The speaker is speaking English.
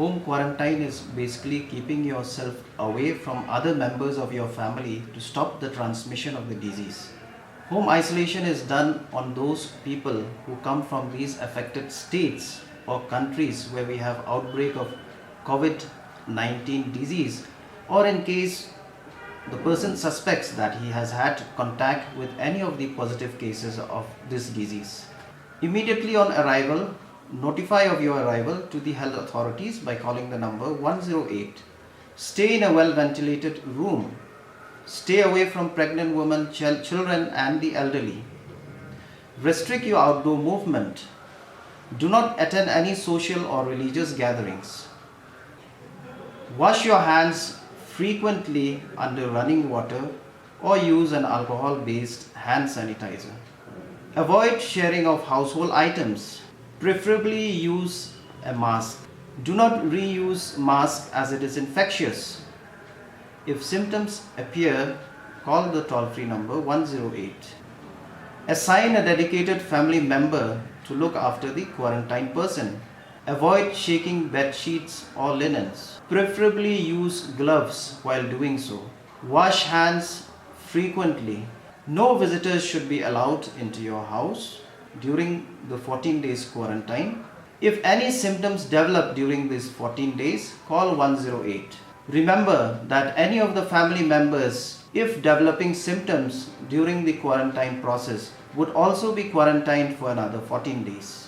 Home quarantine is basically keeping yourself away from other members of your family to stop the transmission of the disease. Home isolation is done on those people who come from these affected states or countries where we have outbreak of COVID-19 disease, or in case the person suspects that he has had contact with any of the positive cases of this disease. Immediately on arrival, notify of your arrival to the health authorities by calling the number 108. Stay in a well ventilated room. Stay away from pregnant women, children, and the elderly. Restrict your outdoor movement. Do not attend any social or religious gatherings. Wash your hands frequently under running water or use an alcohol based hand sanitizer. Avoid sharing of household items. Preferably use a mask. Do not reuse mask as it is infectious. If symptoms appear, call the toll-free number 108. Assign a dedicated family member to look after the quarantined person. Avoid shaking bed sheets or linens. Preferably use gloves while doing so. Wash hands frequently. No visitors should be allowed into your house during the 14 days quarantine. If any symptoms develop during these 14 days, call 108. Remember that any of the family members, if developing symptoms during the quarantine process, would also be quarantined for another 14 days.